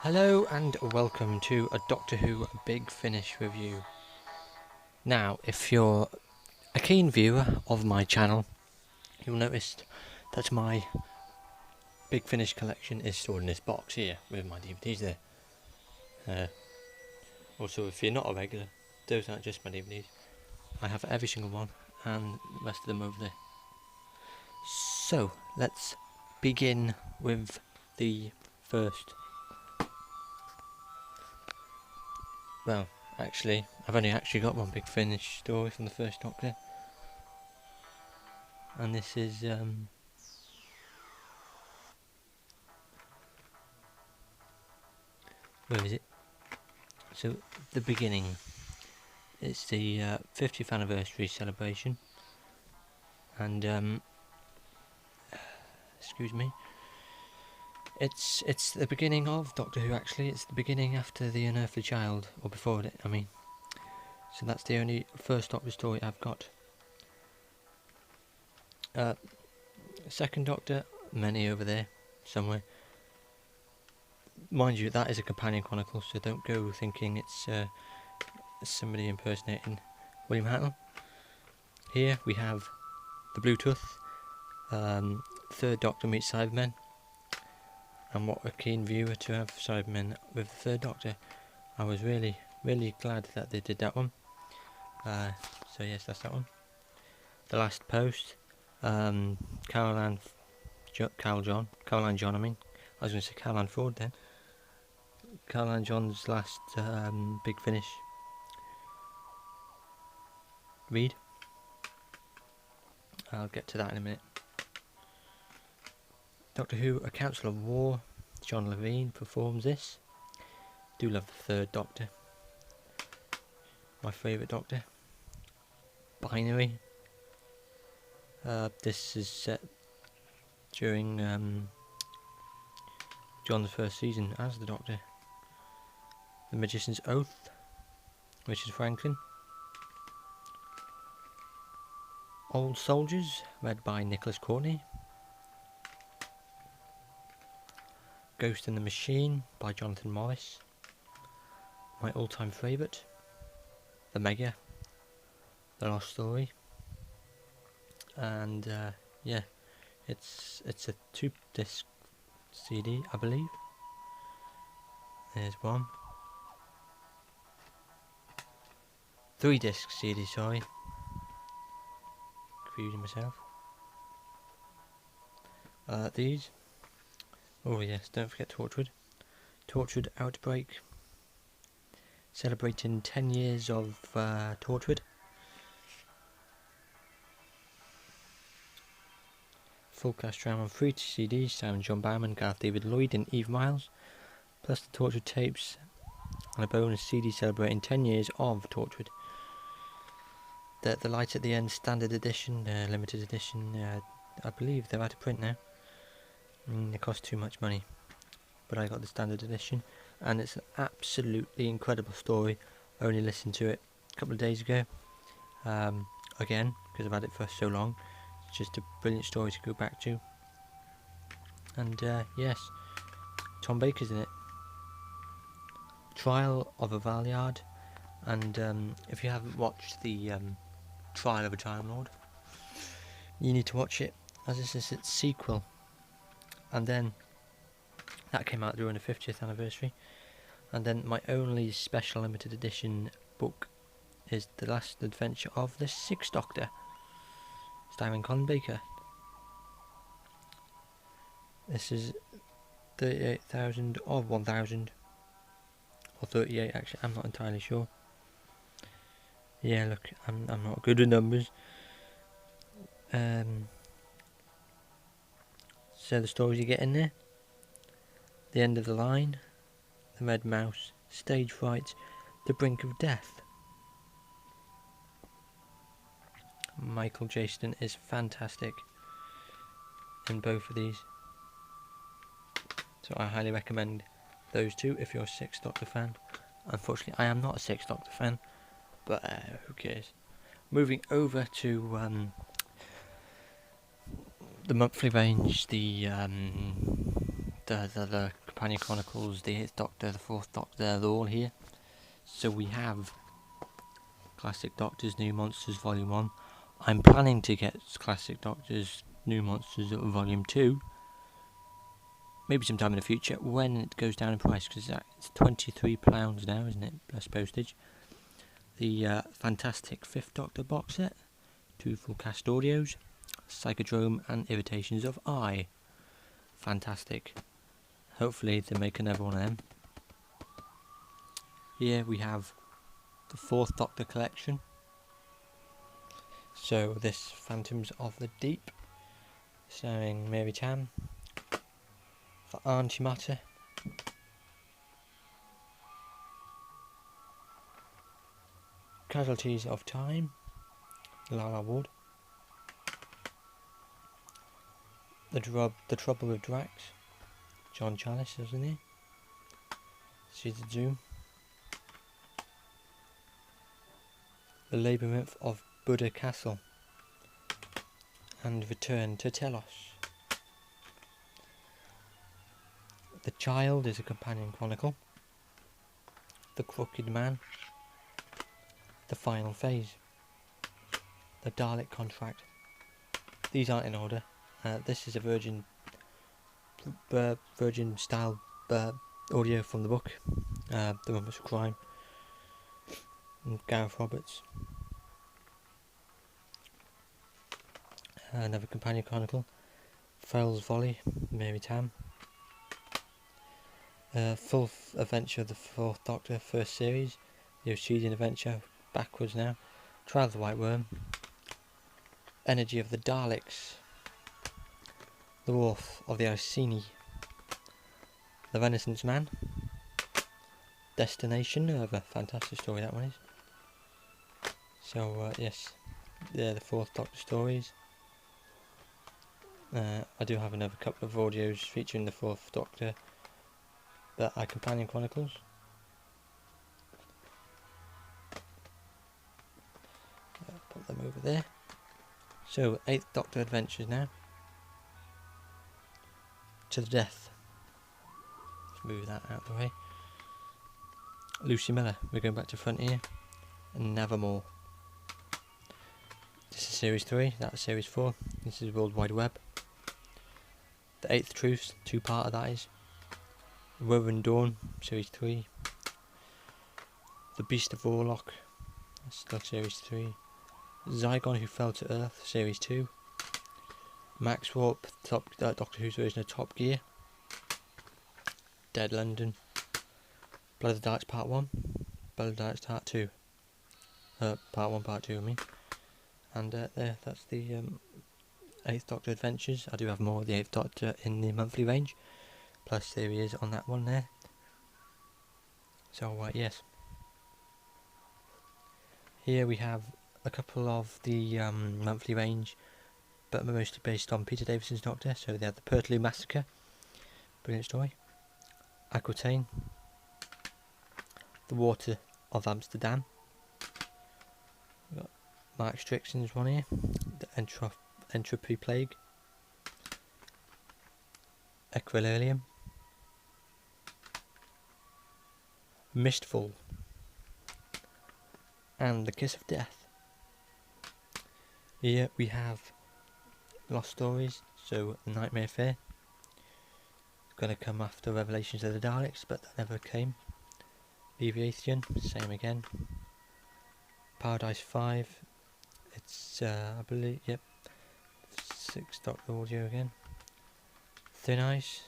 Hello and welcome to a Doctor Who Big Finish review. Now, if you're a keen viewer of my channel, you'll notice that my Big Finish collection is stored in this box here with my DVDs there. Also, if you're not a regular, those aren't just my DVDs. I have every single one and the rest of them over there. So, let's begin with the first. Well, actually, I've only actually got one Big Finish story from the first Doctor. And this is, where is it? So, the beginning. It's the 50th anniversary celebration. And, excuse me. It's the beginning of Doctor Who, actually. It's the beginning after The Unearthly Child, or before it, I mean. So that's the only first Doctor story I've got. Second Doctor, many over there, somewhere. Mind you, that is a companion chronicle, so don't go thinking it's somebody impersonating William Hartnell. Here we have the Bluetooth, third Doctor meets Cybermen, and what a keen viewer to have Cybermen with the third Doctor. I was really glad that they did that one. So yes, that's that one. The Last Post, Caroline John, I mean. I was going to say Caroline Ford then. Caroline John's last Big Finish read. I'll get to that in a minute. Doctor Who, A Council of War. John Levine performs this. Do love the third Doctor. My favourite Doctor. Binary. This is set during John's first season as the Doctor. The Magician's Oath, Richard Franklin. Old Soldiers, read by Nicholas Courtney. Ghost in the Machine by Jonathan Morris. My all-time favourite, The Mega, The Lost Story. And yeah, it's a 2-disc CD, I believe. There's one. 3-disc CD, sorry. Confusing myself. These. Oh yes, don't forget Torchwood. Torchwood Outbreak. Celebrating 10 years of Torchwood. Full cast drama on 3 CDs starring John Barrowman, Gareth David Lloyd and Eve Miles. Plus the Torchwood tapes and a bonus CD celebrating 10 years of Torchwood. The Light at the End standard edition, limited edition, I believe they're out of print now. They cost too much money, but I got the standard edition, and it's an absolutely incredible story. I only listened to it a couple of days ago, again, because I've had it for so long. It's just a brilliant story to go back to. And yes, Tom Baker's in it. Trial of a Valeyard, and if you haven't watched the Trial of a Time Lord, you need to watch it, as this is its sequel. And then that came out during the 50th anniversary. And then my only special limited edition book is The Last Adventure of the Sixth Doctor, starring Colin Baker. This is 38,000 of 1,000, or 38 actually, I'm not entirely sure. Yeah, look, I'm not good with numbers. So the stories you get in there: The End of the Line, The Red Mouse, Stage Fright, The Brink of Death. Michael Jaston is fantastic in both of these, so I highly recommend those two if you're a Sixth Doctor fan. Unfortunately, I am not a Sixth Doctor fan, but who cares. Moving over to the monthly range, the Doctor, the Companion Chronicles, the 8th Doctor, the 4th Doctor, they're all here. So we have Classic Doctors, New Monsters Volume 1. I'm planning to get Classic Doctors, New Monsters Volume 2, maybe sometime in the future, when it goes down in price, because it's £23 now, isn't it, plus postage. The fantastic 5th Doctor box set, 2 full cast audios, Psychodrome and Irritations of Eye. Fantastic. Hopefully they make another one of them. Here we have the 4th Doctor collection. So this Phantoms of the Deep, starring Mary Tam, for Antimatter, Casualties of Time, Lala Wood, The Trouble with Drax, John Chalice is in here, Caesar Zoom, The Labyrinth of Buddha Castle, and Return to Telos. The Child is a companion chronicle, The Crooked Man, The Final Phase, The Dalek Contract. These aren't in order. This is a Virgin style audio from the book, The Rumors of Crime, and Gareth Roberts. Another companion chronicle, Farrell's Volley, Mary Tam. Full adventure of the 4th Doctor, first series, the Ocean adventure, backwards now, Trial of the White Worm, Energy of the Daleks, The Wolf of the Iceni, The Renaissance Man, Destination, a fantastic story that one is. So yes, they're the 4th Doctor stories. I do have another couple of audios featuring the 4th Doctor that are companion chronicles. Put them over there. So 8th Doctor Adventures now. To the Death. Let's move that out of the way. Lucy Miller, we're going back to Frontier, and Nevermore. This is Series 3, that's Series 4. This is World Wide Web. The 8th Truth, 2-part of that is. Woven Dawn, Series 3. The Beast of Warlock, that's still Series 3. Zygon Who Fell to Earth, Series 2. Max Warp, Doctor Who's version of Top Gear. Dead London. Blood of the Daleks Part 1. Blood of the Daleks Part 2. Part 1, Part 2 I mean. And there, that's the 8th Doctor Adventures. I do have more of the 8th Doctor in the monthly range. Plus there he is on that one there. So yes. Here we have a couple of the monthly range, but mostly based on Peter Davison's Doctor. So they have the Pertoloo Massacre, brilliant story. Aquitaine, The Water of Amsterdam. We've got Mark Strickson's one here, The Entropy Plague, Equilurium, Mistfall, and The Kiss of Death. Here we have Lost Stories, so Nightmare Fair. It's going to come after Revelations of the Daleks, but that never came. Leviathan, same again. Paradise 5, it's I believe, yep, 6th Doctor audio again. Thin Ice,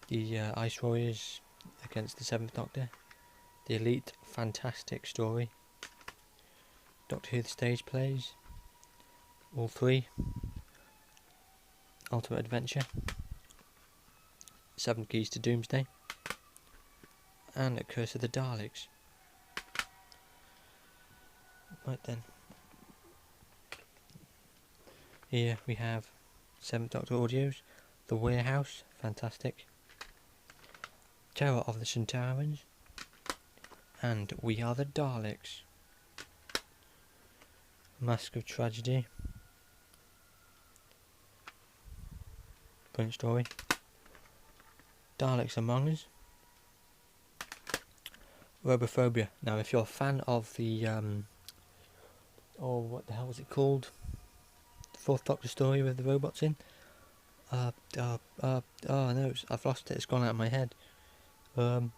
the Ice Warriors against the 7th Doctor. The Elite, fantastic story. Doctor Who the stage plays, all 3. Ultimate Adventure, 7 Keys to Doomsday, and A Curse of the Daleks. Right then, here we have 7th Doctor audios, The Warehouse, fantastic, Terror of the Centaurans, and We Are the Daleks. Mask of Tragedy, brilliant story. Daleks Among Us. Robophobia. Now, if you're a fan of the what the hell was it called? The Fourth Doctor story with the robots in. Oh no, I've lost it. It's gone out of my head. Oh,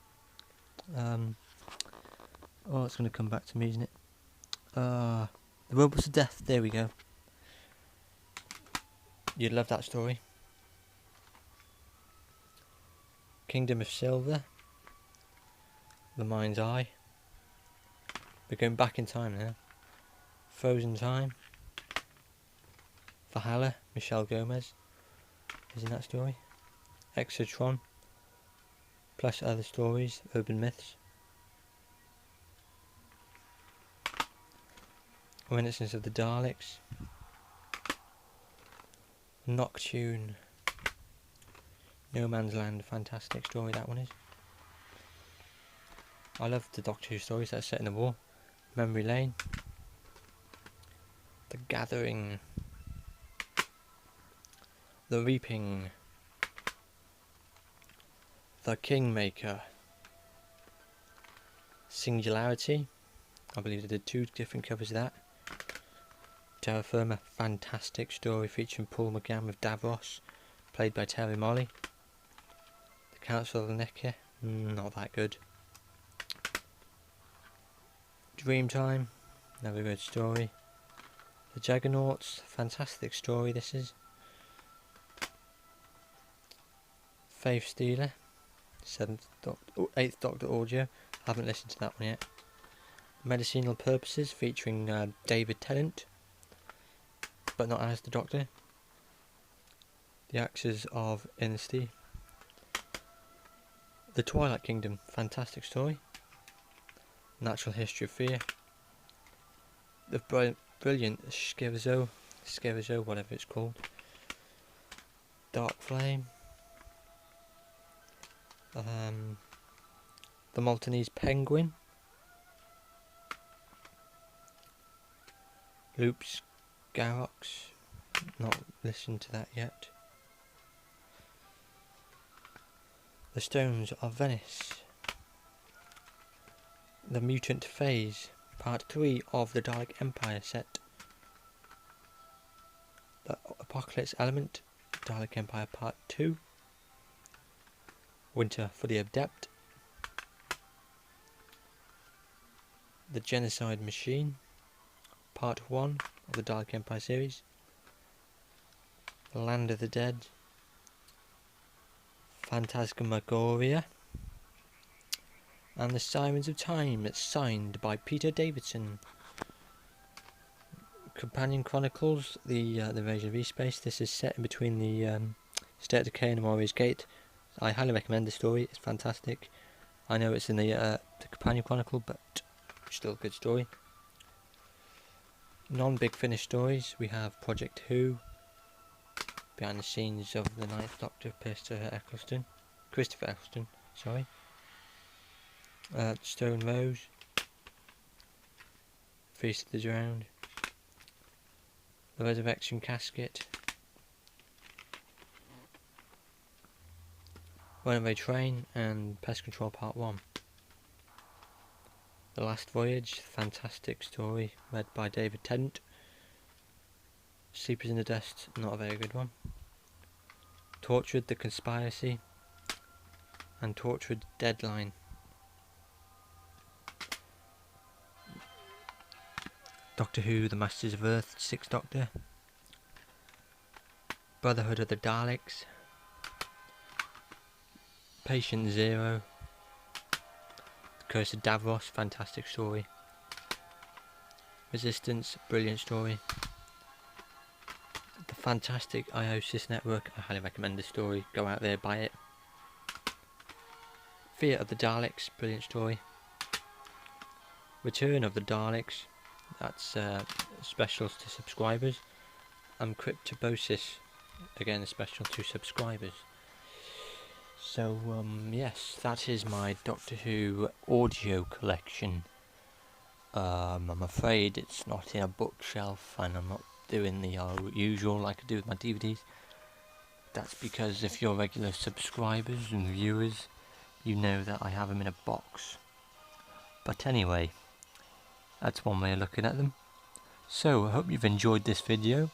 it's going to come back to me, isn't it? The Robots of Death. There we go. You'd love that story. Kingdom of Silver. The Mind's Eye. We're going back in time now. Frozen Time. Valhalla. Michelle Gomez is in that story. Exotron. Plus other stories. Urban Myths. Renaissance of the Daleks. Noctune. No Man's Land. Fantastic story that one is. I love the Doctor Who stories that are set in the war. Memory Lane. The Gathering. The Reaping. The Kingmaker. Singularity. I believe they did 2 different covers of that. Terra Firma. Fantastic story featuring Paul McGann with Davros, played by Terry Molly. The Council of the Necker. Not that good. Dreamtime, another good story. The Juggernauts, fantastic story this is. Faith Stealer, 8th Doctor audio, haven't listened to that one yet. Medicinal Purposes featuring David Tennant, but not as the Doctor. The Axes of Innisty. The Twilight Kingdom, fantastic story. Natural History of Fear. The brilliant Scherzo, whatever it's called. Dark Flame. The Maltese Penguin. Loops Garox. Not listened to that yet. The Stones of Venice. The Mutant Phase, Part 3 of the Dalek Empire set. The Apocalypse Element, Dalek Empire Part 2. Winter for the Adept. The Genocide Machine, Part 1 of the Dalek Empire series. The Land of the Dead. Phantasmagoria. And the Sirens of Time, it's signed by Peter Davidson. Companion Chronicles, the Invasion of East-Space. This is set in between the State of Decay and the Warrior's Gate. I highly recommend the story, it's fantastic. I know it's in the Companion Chronicle, but still a good story. Non-Big Finish stories, we have Project Who, behind the scenes of the 9th Doctor, Christopher Eccleston, sorry. Stone Rose, Feast of the Drowned, The Resurrection Casket, Runaway Train, and Pest Control Part 1. The Last Voyage, fantastic story, read by David Tennant. Sleepers in the Dust, not a very good one. Tortured, The Conspiracy, and Tortured Deadline. Doctor Who, The Masters of Earth, 6th Doctor. Brotherhood of the Daleks. Patient Zero. The Curse of Davros, fantastic story. Resistance, brilliant story. The fantastic Iosis Network, I highly recommend this story, go out there, buy it. Fear of the Daleks, brilliant story. Return of the Daleks, that's specials to subscribers. And Cryptobosis, again a special to subscribers. So yes, that is my Doctor Who audio collection. I'm afraid it's not in a bookshelf, and I'm not doing the usual like I do with my DVDs. That's because if you're regular subscribers and viewers, you know that I have them in a box. But anyway, that's one way of looking at them. So I hope you've enjoyed this video.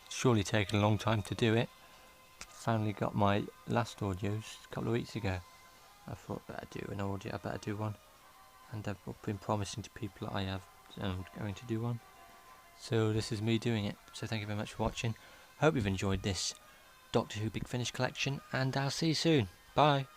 It's surely taken a long time to do it. Finally got my last audios a couple of weeks ago. I thought I better do an audio, I better do one. And I've been promising to people that I have going to do one. So this is me doing it. So thank you very much for watching. Hope you've enjoyed this Doctor Who Big Finish collection, and I'll see you soon. Bye.